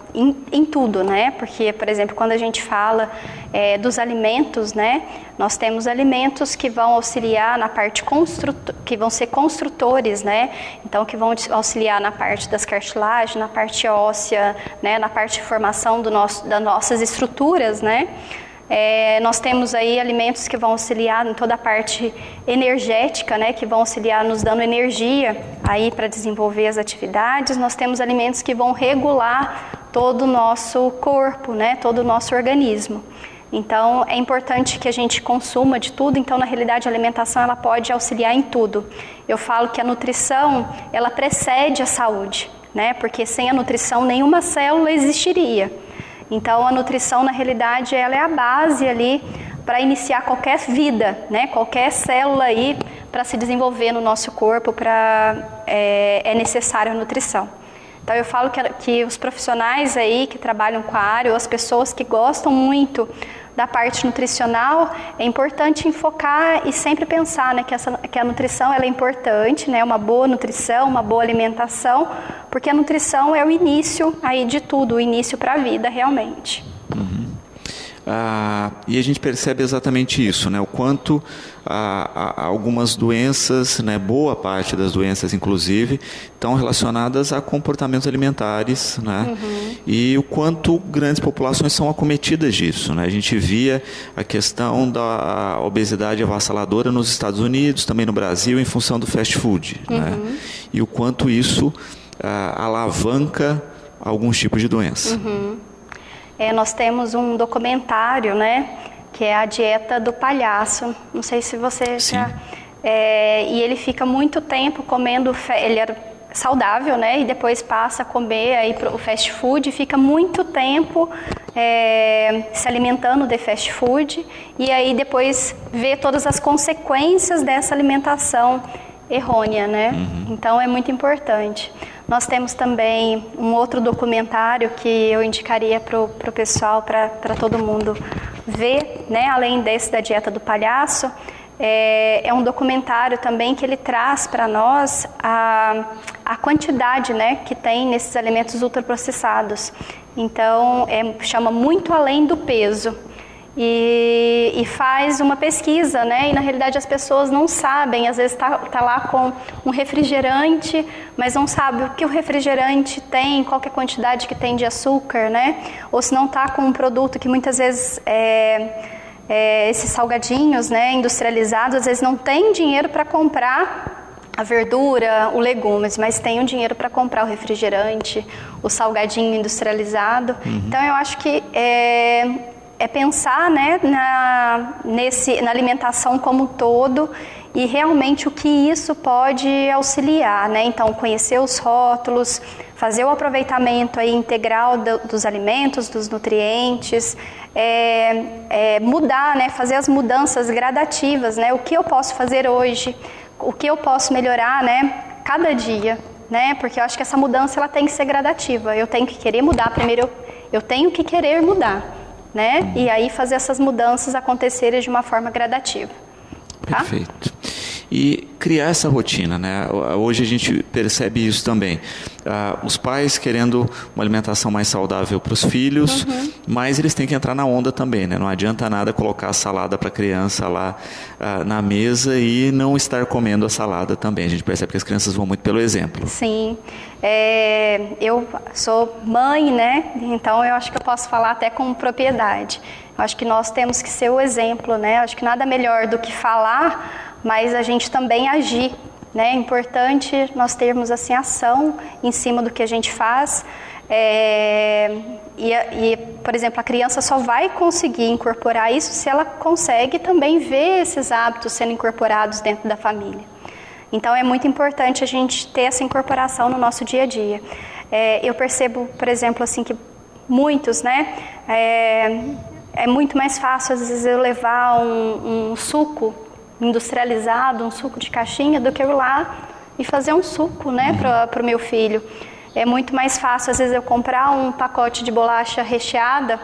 em tudo, né? Porque, por exemplo, quando a gente fala dos alimentos, né? Nós temos alimentos que vão auxiliar na parte que vão ser construtores, né? Então, que vão auxiliar na parte das cartilagens, na parte óssea, né? Na parte de formação das nossas estruturas, né? Nós temos aí alimentos que vão auxiliar em toda a parte energética, né, que vão auxiliar nos dando energia aí para desenvolver as atividades. Nós temos alimentos que vão regular todo o nosso corpo, né, todo o nosso organismo. Então, é importante que a gente consuma de tudo. Então, na realidade, a alimentação ela pode auxiliar em tudo. Eu falo que a nutrição, ela precede a saúde, né, porque sem a nutrição nenhuma célula existiria. Então, a nutrição, na realidade, ela é a base ali para iniciar qualquer vida, né? Qualquer célula aí para se desenvolver no nosso corpo, é necessária a nutrição. Então, eu falo que os profissionais aí que trabalham com a área, ou as pessoas que gostam muito da parte nutricional, é importante enfocar e sempre pensar, né, que a nutrição ela é importante, né, uma boa nutrição, uma boa alimentação, porque a nutrição é o início aí de tudo, o início para a vida realmente. E a gente percebe exatamente isso, né? O quanto algumas doenças, né, boa parte das doenças inclusive, estão relacionadas a comportamentos alimentares, né? E o quanto grandes populações são acometidas disso, né? A gente via a questão da obesidade avassaladora nos Estados Unidos, também no Brasil, em função do fast food, né? E o quanto isso alavanca alguns tipos de doença. Nós temos um documentário, né, que é a dieta do palhaço. Não sei se você já... e ele fica muito tempo comendo... Ele era saudável, né, e depois passa a comer aí o fast food, fica muito tempo se alimentando de fast food, e aí depois vê todas as consequências dessa alimentação errônea, né? Então é muito importante. Nós temos também um outro documentário que eu indicaria para o pessoal, para todo mundo ver, né? Além desse da dieta do palhaço, é um documentário também que ele traz para nós a quantidade, né, que tem nesses alimentos ultraprocessados. Então, chama Muito Além do Peso. E faz uma pesquisa, né? E na realidade as pessoas não sabem, às vezes tá lá com um refrigerante, mas não sabe o que o refrigerante tem, qual que é a quantidade que tem de açúcar, né? Ou se não tá com um produto que muitas vezes esses salgadinhos, né, industrializados, às vezes não tem dinheiro para comprar a verdura, o legumes, mas tem o dinheiro para comprar o refrigerante, o salgadinho industrializado. Então eu acho que pensar, né, na alimentação como um todo e realmente o que isso pode auxiliar, né? Então, conhecer os rótulos, fazer o aproveitamento aí integral dos alimentos, dos nutrientes, mudar, né, fazer as mudanças gradativas, né? O que eu posso fazer hoje, o que eu posso melhorar, né, cada dia, né? Porque eu acho que essa mudança ela tem que ser gradativa. Eu tenho que querer mudar primeiro, eu tenho que querer mudar, né? E aí fazer essas mudanças acontecerem de uma forma gradativa. Tá? Perfeito. e criar essa rotina, né? Hoje a gente percebe isso também. Os pais querendo uma alimentação mais saudável para os filhos, mas eles têm que entrar na onda também, né? Não adianta nada colocar a salada para a criança lá na mesa e não estar comendo a salada também. A gente percebe que as crianças vão muito pelo exemplo. Sim. Eu sou mãe, né? Então eu acho que eu posso falar até com propriedade. Eu acho que nós temos que ser o exemplo, né? Eu acho que nada melhor do que falar, mas a gente também agir, né? É importante nós termos assim ação em cima do que a gente faz. Por exemplo, a criança só vai conseguir incorporar isso se ela consegue também ver esses hábitos sendo incorporados dentro da família. Então é muito importante a gente ter essa incorporação no nosso dia a dia. Eu percebo, por exemplo, assim que muitos, né? É muito mais fácil, às vezes, eu levar um suco industrializado, um suco de caixinha, do que eu ir lá e fazer um suco, né, para o meu filho. É muito mais fácil, às vezes, eu comprar um pacote de bolacha recheada,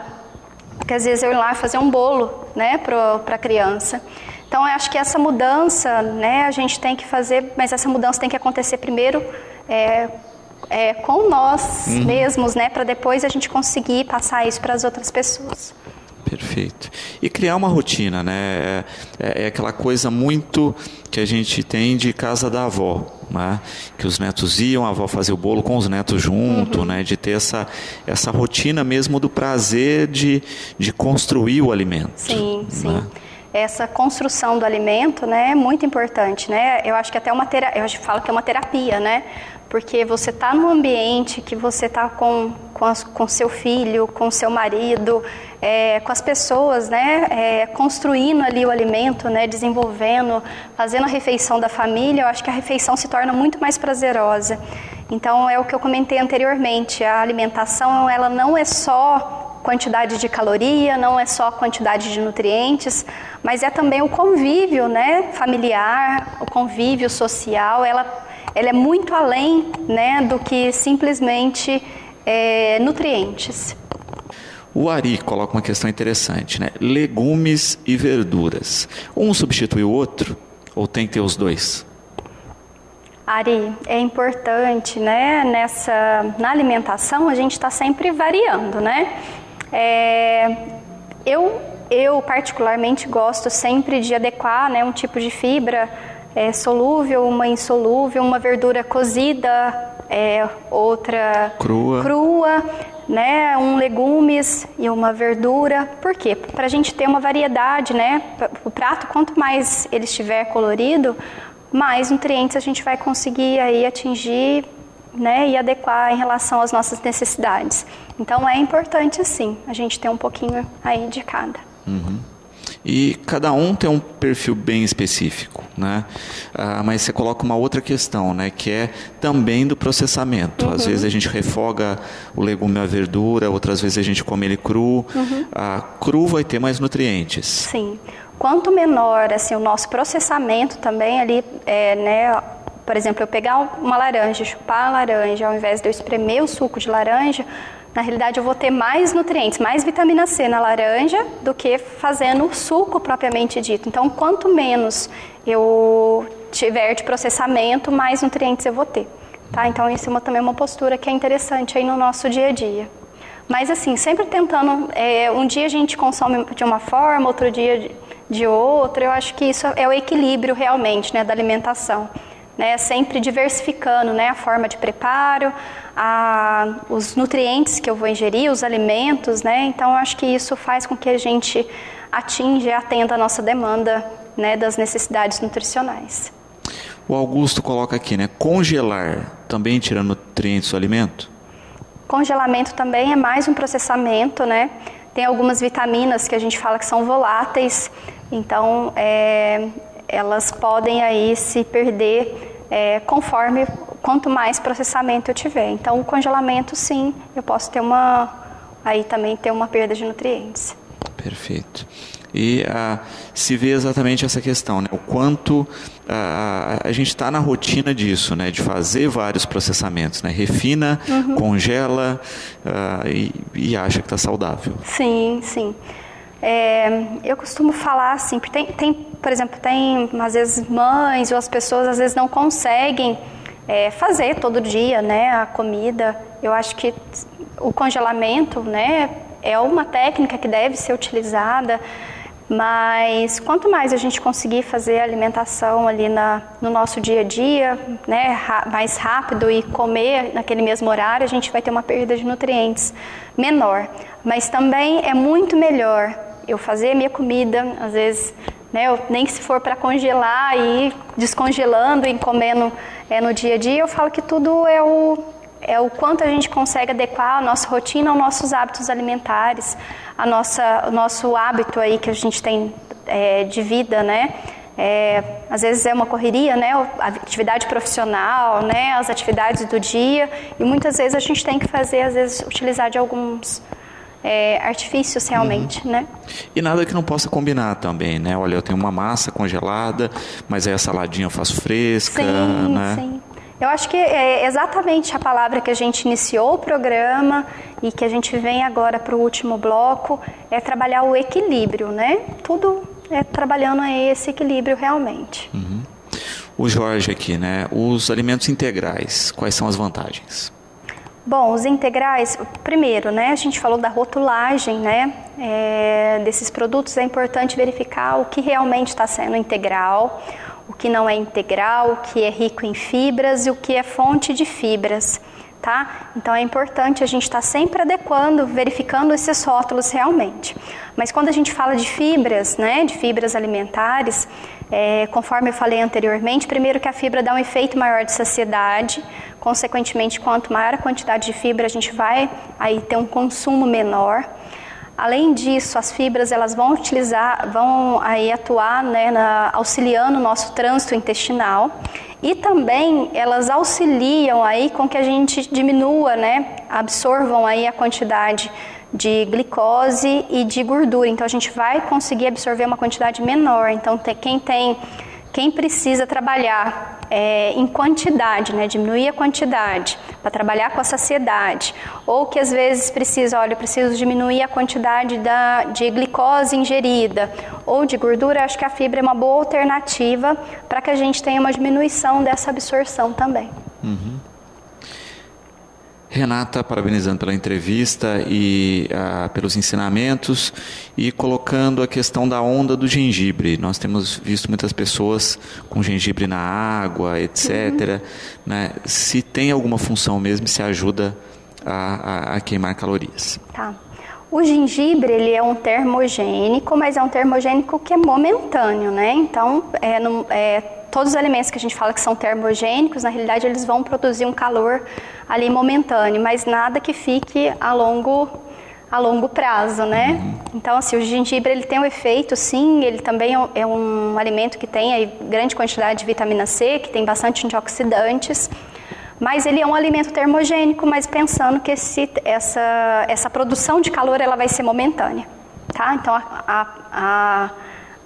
que às vezes eu ir lá e fazer um bolo, né, para a criança. Então, eu acho que essa mudança, né, a gente tem que fazer, mas essa mudança tem que acontecer primeiro com nós mesmos, né, para depois a gente conseguir passar isso para as outras pessoas. Perfeito. E criar uma rotina, né? É aquela coisa muito que a gente tem de casa da avó, né? Que os netos iam, a avó fazia o bolo com os netos junto, né? De ter essa rotina mesmo do prazer de construir o alimento. Sim, sim. Né? Essa construção do alimento, né, é muito importante, né? Eu acho que até eu falo que é uma terapia, né? Porque você está num ambiente que você está com seu filho, com seu marido, com as pessoas, né? Construindo ali o alimento, né? Desenvolvendo, fazendo a refeição da família. Eu acho que a refeição se torna muito mais prazerosa. Então, é o que eu comentei anteriormente. A alimentação, ela não é só quantidade de caloria, não é só quantidade de nutrientes, mas é também o convívio, né, familiar, o convívio social. Ela é muito além, né, do que simplesmente nutrientes. O Ari coloca uma questão interessante, né? Legumes e verduras. Um substitui o outro ou tem que ter os dois? Ari, é importante, né, na alimentação a gente está sempre variando, né? Eu particularmente gosto sempre de adequar, né, um tipo de fibra solúvel, uma insolúvel, uma verdura cozida, outra crua, né, legumes e uma verdura. Por quê? Para a gente ter uma variedade, né? O prato, quanto mais ele estiver colorido, mais nutrientes a gente vai conseguir aí atingir, né, e adequar em relação às nossas necessidades. Então é importante sim a gente ter um pouquinho aí de cada. E cada um tem um perfil bem específico, né? Mas você coloca uma outra questão, né? Que é também do processamento. Às vezes a gente refoga o legume ou a verdura, outras vezes a gente come ele cru. Cru vai ter mais nutrientes. Sim. Quanto menor assim, o nosso processamento também ali, né? Por exemplo, eu pegar uma laranja, chupar a laranja, ao invés de eu espremer o suco de laranja, na realidade eu vou ter mais nutrientes, mais vitamina C na laranja do que fazendo o suco propriamente dito. Então, quanto menos eu tiver de processamento, mais nutrientes eu vou ter. Tá? Então, isso é também uma postura que é interessante aí no nosso dia a dia. Mas assim, sempre tentando, um dia a gente consome de uma forma, outro dia de outra. Eu acho que isso é o equilíbrio realmente, né, da alimentação. Né, sempre diversificando, né, a forma de preparo, os nutrientes que eu vou ingerir, os alimentos, né, então eu acho que isso faz com que a gente atinja e atenda a nossa demanda, né, das necessidades nutricionais. O Augusto coloca aqui, né, congelar também tira nutrientes do alimento? Congelamento também é mais um processamento, né, tem algumas vitaminas que a gente fala que são voláteis, então elas podem aí se perder conforme quanto mais processamento eu tiver. Então, o congelamento, sim, eu posso ter também ter uma perda de nutrientes. Perfeito. E se vê exatamente essa questão, né? O quanto a gente está na rotina disso, né? De fazer vários processamentos, né? Refina, congela e acha que está saudável. Sim, sim. Eu costumo falar assim, porque por exemplo, às vezes mães ou as pessoas às vezes não conseguem fazer todo dia, né, a comida. Eu acho que o congelamento, né, é uma técnica que deve ser utilizada, mas quanto mais a gente conseguir fazer a alimentação ali no nosso dia a dia, né, mais rápido e comer naquele mesmo horário, a gente vai ter uma perda de nutrientes menor. Mas também é muito melhor eu fazer a minha comida, às vezes, né, nem que se for para congelar e ir descongelando e comendo no dia a dia, eu falo que tudo é o quanto a gente consegue adequar a nossa rotina aos nossos hábitos alimentares, o nosso hábito aí que a gente tem de vida, né? Às vezes é uma correria, né? A atividade profissional, né? As atividades do dia, e muitas vezes a gente tem que fazer, às vezes, utilizar de alguns artifícios realmente, né? E nada que não possa combinar também, né? Olha, eu tenho uma massa congelada, mas aí a saladinha eu faço fresca, né? Sim. Eu acho que é exatamente a palavra que a gente iniciou o programa e que a gente vem agora para o último bloco, é trabalhar o equilíbrio, né? Tudo trabalhando esse equilíbrio realmente. Uhum. O Jorge aqui, né? Os alimentos integrais, quais são as vantagens? Bom, os integrais, primeiro, né? A gente falou da rotulagem, né? Desses produtos, é importante verificar o que realmente está sendo integral, o que não é integral, o que é rico em fibras e o que é fonte de fibras, tá? Então é importante a gente estar sempre adequando, verificando esses rótulos realmente. Mas quando a gente fala de fibras, né, de fibras alimentares, conforme eu falei anteriormente, primeiro que a fibra dá um efeito maior de saciedade, consequentemente, quanto maior a quantidade de fibra, a gente vai aí ter um consumo menor. Além disso, as fibras elas vão aí atuar, né, auxiliando o nosso trânsito intestinal, e também elas auxiliam aí com que a gente diminua, né, absorvam aí a quantidade de glicose e de gordura. Então a gente vai conseguir absorver uma quantidade menor. Então quem precisa trabalhar em quantidade, né, diminuir a quantidade para trabalhar com a saciedade, ou que às vezes eu preciso diminuir a quantidade de glicose ingerida ou de gordura, acho que a fibra é uma boa alternativa para que a gente tenha uma diminuição dessa absorção também. Uhum. Renata, parabenizando pela entrevista e pelos ensinamentos e colocando a questão da onda do gengibre. Nós temos visto muitas pessoas com gengibre na água, etc. Né? Se tem alguma função mesmo, se ajuda a queimar calorias. Tá. O gengibre, ele é um termogênico, mas é um termogênico que é momentâneo, né? Então, todos os alimentos que a gente fala que são termogênicos, na realidade eles vão produzir um calor ali momentâneo, mas nada que fique a longo prazo, né? Então, assim, o gengibre ele tem um efeito, sim, ele também é um alimento que tem aí grande quantidade de vitamina C, que tem bastante antioxidantes, mas ele é um alimento termogênico, mas pensando que essa produção de calor ela vai ser momentânea, tá? Então,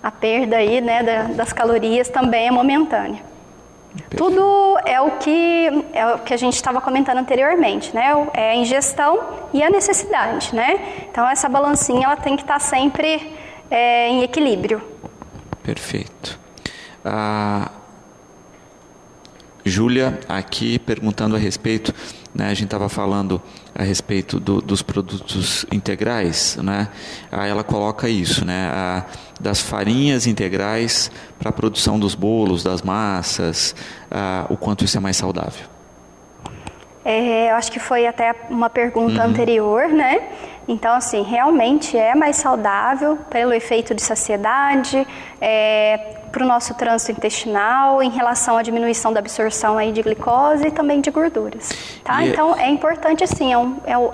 a perda aí, né, das calorias também é momentânea. Perfeito. Tudo é o que a gente estava comentando anteriormente, né? É a ingestão e a necessidade, né? Então essa balancinha ela tem que estar sempre em equilíbrio. Perfeito. Júlia aqui perguntando a respeito, né, a gente estava falando a respeito dos produtos integrais, né? Aí ela coloca isso, né, das farinhas integrais para a produção dos bolos, das massas, o quanto isso é mais saudável. Eu acho que foi até uma pergunta anterior, né? Então, assim, realmente é mais saudável pelo efeito de saciedade, para o nosso trânsito intestinal, em relação à diminuição da absorção aí de glicose e também de gorduras, tá? Então, é importante, assim,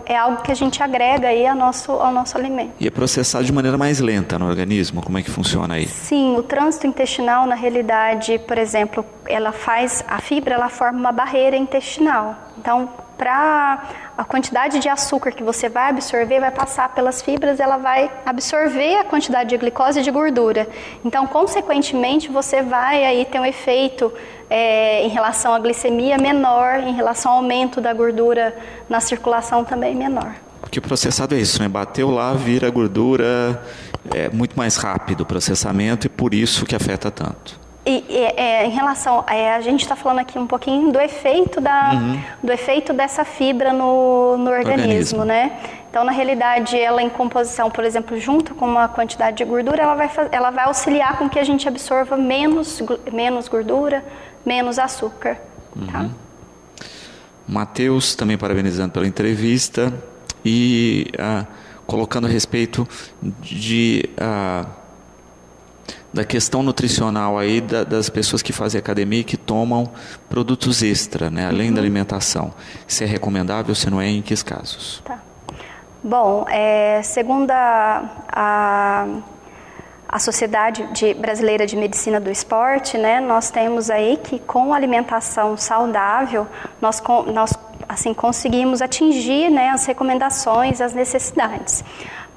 é algo que a gente agrega aí ao nosso alimento. E é processado de maneira mais lenta no organismo? Como é que funciona aí? Sim, o trânsito intestinal, na realidade, por exemplo, a fibra, ela forma uma barreira intestinal. Então, para a quantidade de açúcar que você vai absorver, vai passar pelas fibras, ela vai absorver a quantidade de glicose e de gordura. Então, consequentemente, você vai aí ter um efeito em relação à glicemia menor, em relação ao aumento da gordura na circulação também menor. Porque o processado é isso, né? Bateu lá, vira gordura, é muito mais rápido o processamento e por isso que afeta tanto. Em relação, a gente está falando aqui um pouquinho do efeito do efeito dessa fibra no organismo, né? Então, na realidade, ela em composição, por exemplo, junto com uma quantidade de gordura, ela vai auxiliar com que a gente absorva menos gordura, menos açúcar. Tá? Matheus, também parabenizando pela entrevista e colocando a respeito da questão nutricional aí das pessoas que fazem academia e que tomam produtos extra, né, além da alimentação. Se é recomendável, se não é, em que casos? Tá. Bom, segundo a Sociedade Brasileira de Medicina do Esporte, né, nós temos aí que com alimentação saudável, nós assim, conseguimos atingir, né, as recomendações, as necessidades.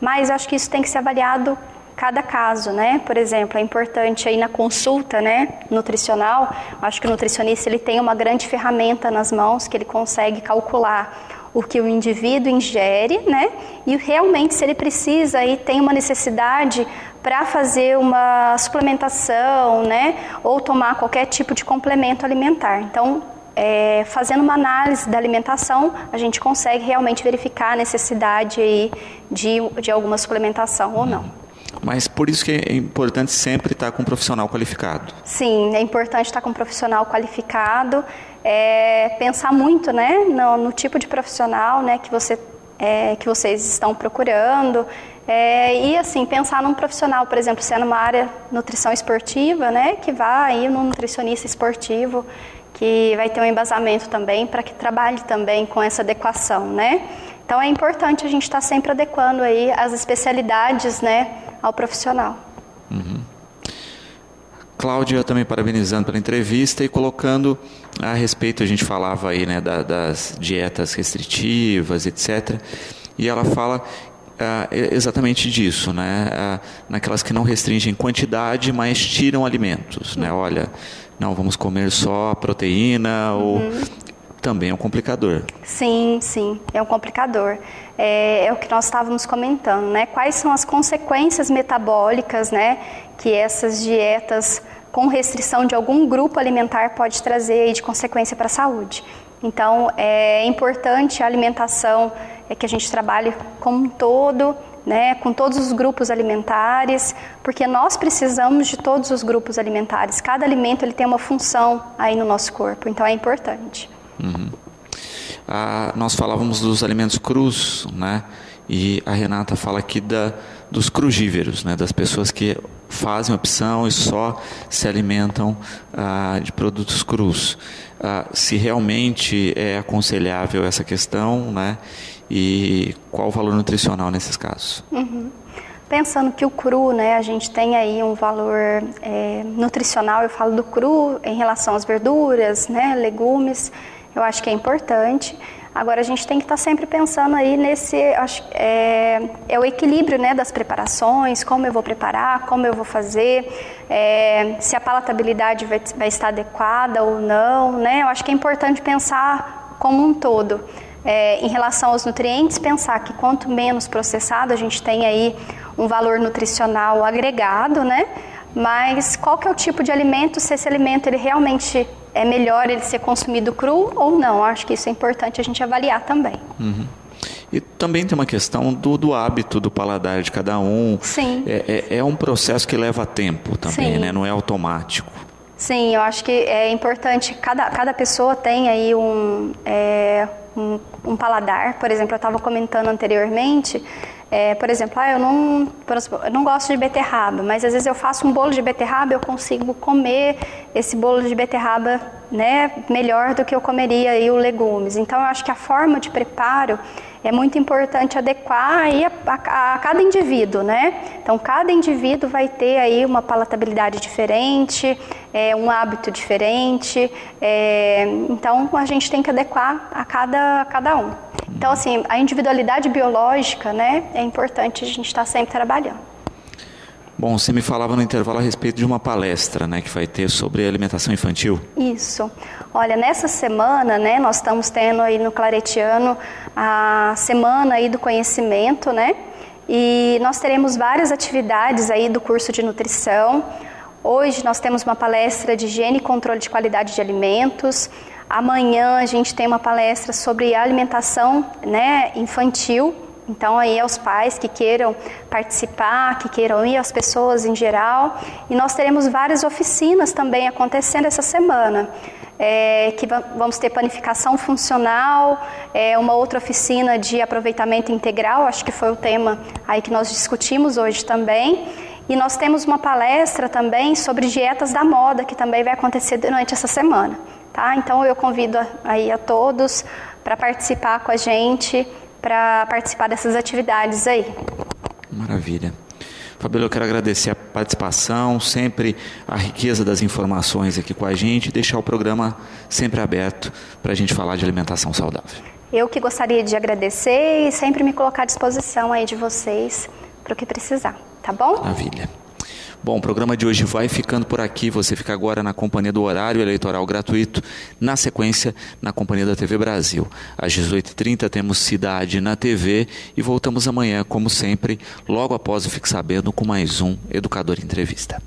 Mas eu acho que isso tem que ser avaliado cada caso, né? Por exemplo, é importante aí na consulta, né, nutricional, acho que o nutricionista ele tem uma grande ferramenta nas mãos que ele consegue calcular o que o indivíduo ingere, né? E realmente se ele precisa e tem uma necessidade para fazer uma suplementação, né? Ou tomar qualquer tipo de complemento alimentar. Então, fazendo uma análise da alimentação, a gente consegue realmente verificar a necessidade aí de alguma suplementação ou não. Mas por isso que é importante sempre estar com um profissional qualificado. Sim, é importante estar com um profissional qualificado, pensar muito, né, no tipo de profissional, né, que vocês estão procurando, e assim, pensar num profissional, por exemplo, se é numa área nutrição esportiva, né, que vá aí num nutricionista esportivo, que vai ter um embasamento também para que trabalhe também com essa adequação, né. Então é importante a gente estar sempre adequando aí as especialidades, né, ao profissional. Cláudia também parabenizando pela entrevista e colocando a respeito, a gente falava aí, né, das dietas restritivas, etc. E ela fala exatamente disso, né, naquelas que não restringem quantidade, mas tiram alimentos, né, olha, não, vamos comer só proteína ou... Também é um complicador. Sim, é um complicador. É o que nós estávamos comentando, né? Quais são as consequências metabólicas, né, que essas dietas com restrição de algum grupo alimentar pode trazer aí de consequência para a saúde. Então, é importante a alimentação, que a gente trabalhe como um todo, né, com todos os grupos alimentares, porque nós precisamos de todos os grupos alimentares. Cada alimento ele tem uma função aí no nosso corpo, então é importante. Nós falávamos dos alimentos crus, né? E a Renata fala aqui dos crugíveros, né? Das pessoas que fazem opção e só se alimentam de produtos crus. Se realmente é aconselhável essa questão, né? E qual o valor nutricional nesses casos? Pensando que o cru, né, a gente tem aí um valor nutricional, eu falo do cru em relação às verduras, né, legumes, eu acho que é importante. Agora, a gente tem que estar sempre pensando aí o equilíbrio, né, das preparações, como eu vou preparar, como eu vou fazer, se a palatabilidade vai estar adequada ou não, né? Eu acho que é importante pensar como um todo. Em relação aos nutrientes, pensar que quanto menos processado, a gente tem aí um valor nutricional agregado, né? Mas qual que é o tipo de alimento, se esse alimento ele realmente é melhor ele ser consumido cru ou não. Acho que isso é importante a gente avaliar também. E também tem uma questão do hábito do paladar de cada um. Sim. É um processo que leva tempo também, né? Não é automático. Sim, eu acho que é importante, cada pessoa tem aí um paladar. Por exemplo, eu estava comentando anteriormente, por exemplo, eu não gosto de beterraba, mas às vezes eu faço um bolo de beterraba, eu consigo comer esse bolo de beterraba, né, melhor do que eu comeria aí os legumes. Então, eu acho que a forma de preparo é muito importante adequar aí a cada indivíduo, né? Então, cada indivíduo vai ter aí uma palatabilidade diferente, um hábito diferente, então a gente tem que adequar a cada um. Então, assim, a individualidade biológica, né, é importante a gente estar sempre trabalhando. Bom, você me falava no intervalo a respeito de uma palestra, né, que vai ter sobre alimentação infantil. Isso. Olha, nessa semana, né, nós estamos tendo aí no Claretiano a semana aí do conhecimento, né, e nós teremos várias atividades aí do curso de nutrição. Hoje nós temos uma palestra de higiene e controle de qualidade de alimentos. Amanhã a gente tem uma palestra sobre alimentação, né, infantil. Então aí aos pais que queiram participar, que queiram ir, as pessoas em geral. E nós teremos várias oficinas também acontecendo essa semana. Que vamos ter panificação funcional, uma outra oficina de aproveitamento integral, acho que foi o tema aí que nós discutimos hoje também. E nós temos uma palestra também sobre dietas da moda, que também vai acontecer durante essa semana, tá? Então eu convido aí a todos para participar com a gente, para participar dessas atividades aí. Maravilha. Fabíola, eu quero agradecer a participação, sempre a riqueza das informações aqui com a gente, e deixar o programa sempre aberto para a gente falar de alimentação saudável. Eu que gostaria de agradecer e sempre me colocar à disposição aí de vocês para o que precisar, tá bom? Maravilha. Bom, o programa de hoje vai ficando por aqui. Você fica agora na companhia do Horário Eleitoral Gratuito, na sequência, na companhia da TV Brasil. Às 18h30 temos Cidade na TV e voltamos amanhã, como sempre, logo após o Fique Sabendo, com mais um Educador Entrevista.